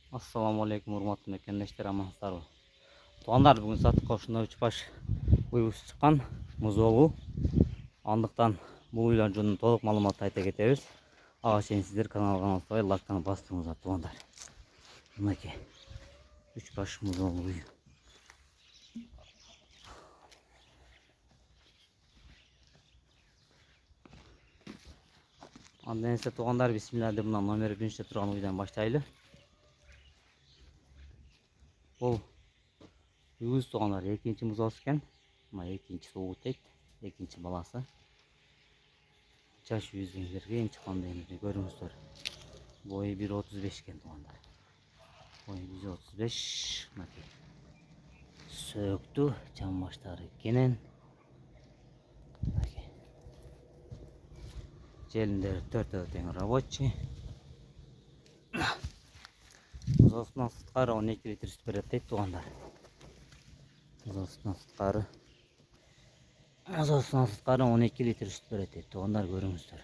Assalamu alaikum урматтуу мекендештер, амансыздарбы? Туугандар, бүгүн сатыкка ушундай 3 баш уйубуз чыккан, музоолуу. Андыктан бул уйлар жөнүндө толук маалыматты айта кетебиз. Ага чейин сиздер каналга албай лайктан бастырыңыздар туугандар. Мынакей 3 баш музоолуу уй. Анда эмесе туугандар, бисмилла деп мына номери 1-те турган уйдан баштайлы. Бул уйубуз туугандар экинчи музоосу экен. Мына экинчи суугут дейт, экинчи баласы. Жаш үйүздегилерге эң чыккандай көрүңүздөр. Бою 1.35 экен туугандар. Бою 1.35. Мынакей. Сөктү, жан баштары кенен. Желиндери 4 тең рабочий. Музоосунун сырткары 12 литр сүт берет дейт туугандар. Музоосунун сырткары 12 литр сүт берет дейт туугандар, көрүңүздөр.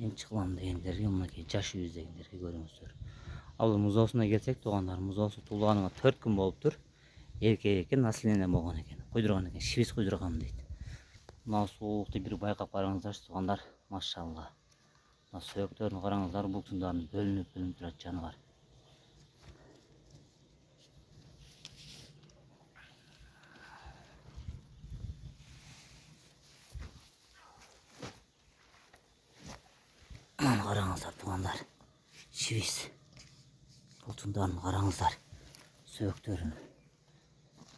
Эң чыккан дегендерге мынакей жаш үйүздегилерге көрүңүздөр. Ал музоосуна келсек туугандар, музоосу туулганына 4 күн болуптур. Эркек экен, наследие болгон экен. Куйдурган экен, шибиз куйдурган дейт. Мына суулукту бир байкап караңыздарчы туугандар, машалла. Мына сөөктөрүн караңыздар, бултундарын бөлүнүп турат жаныбар. Мына караңыздар туугандар, шибиз. Бултундарын караңыздар, сөөктөрүн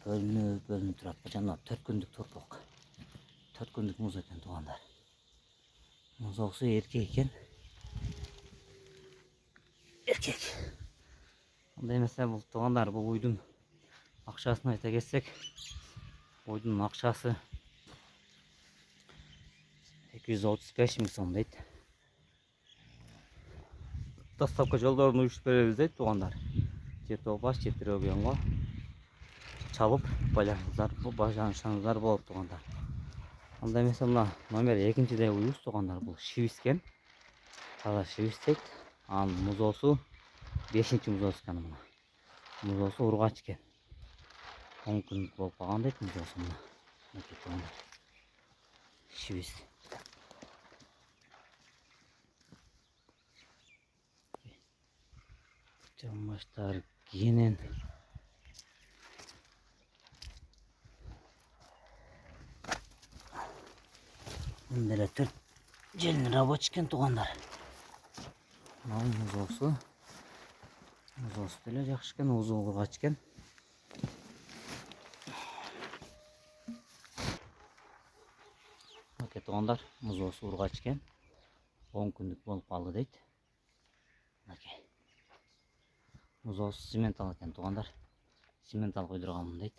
бөлүнүп турат. Жана 4 күндүк торпок. 4 күндүк муз экен туугандар. Музоосу эркек экен. Эркек. Анда эмесе бул туугандар, бул уйдун акчасын айта кетсек, уйдун акчасы 235 миң сом дейт. Доставка жолдорун уюштуруп беребиз дейт туугандар. Же Топаш, же Требиянга чалып байланышсаңыздар болот туугандар. Анда эмесе мына номер 2-де уйубуз туугандар, бул шибизкен. Таза шибиз дейт. Анын музоосу 5-чи музоосу экен мына. Музоосу ургач экен. 10 күндүк болуп калган дейт музоосу мына. Мынакей туугандар. Шибиз. Жан баштары кенен. Мындай 4 желин рабочий экен туугандар. Мына музоосу деле жакшы экен, узуу ургач экен. Мынакей туугандар, музоосу ургач экен. 10 күндүк болуп калды дейт. Мынакей. Музоосу цементал экен туугандар. Цементал куйдурганмын дейт.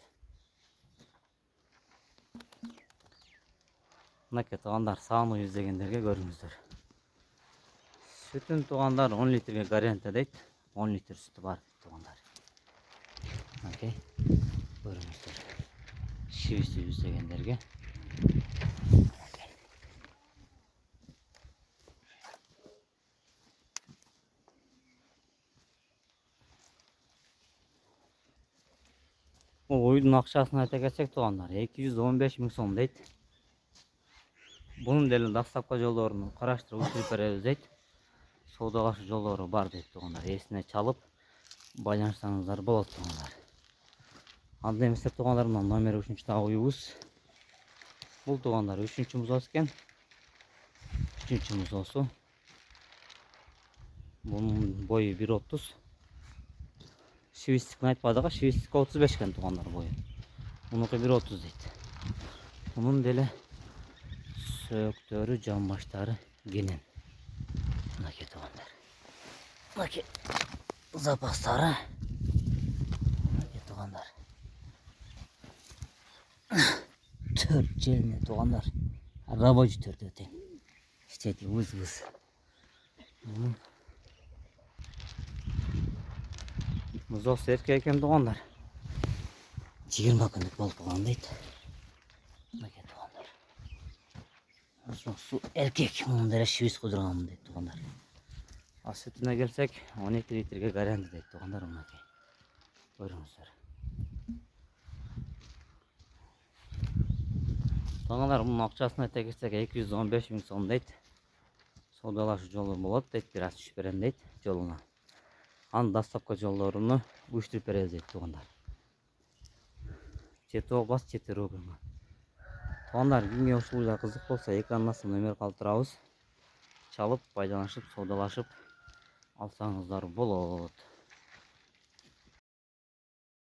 Мынакей туугандар, саан уюз дегендерге көрүңүздөр. Сүтүн туугандар 10 литрге гарантия дейт. 10 литр сүтү бар дейт туугандар. Мынакей көрүңүздөр. Шибиз уюз дегендерге. Бул уйдун акчасын айта кетсек туугандар, 215 миң сом дейт. Bunun деле доставка жолдорун караштырып уюштуруп беребиз дейт. Соодалашуу жолдору бар дейт туугандар. Эсине чалып байланышсаңыздар болот туугандар. Анда эмесе туугандар, мына номер 3-чү дагы уюбуз. Бул туугандар 3-чү музоосу экен. 3-чү музоосу. Бунун бою 1.30. Шибиздикин айтпадык, шибиздик 35 экен туугандар бою. Мунуку 1.30 дейт. Мунун деле сөөктөрү, жан баштары кенен. Мынакей туугандар. Мынакей запастары. Мынакей туугандар. 4 желине туугандар. Рабочий 4 тең. Ичети выз-выз. Музоосу эркек экен туугандар. 20 күндүк болуп калган дейт. Мынакей туугандар. Su erkek. Mындай эле шибиз кудурган дейт туугандар. А сүтүнө келсек 12 литрге гаранды дейт туугандар мынакей. Көрүңүздөр. Туугандар мунун акчасын айта кетсек 215 миң сом дейт. Соодалашуу жолу болот дейт, бир аз түшүп берем дейт жолуна. Анын дастапка жолдоруну уюштуруп беребиз дейт туугандар. Жети область, 7 район. Туугандар, кимге ушул эле кызык болсо экранын астына номер калтырабыз. Чалып, пайдаланышып, соодалашып алсаңыздар болот.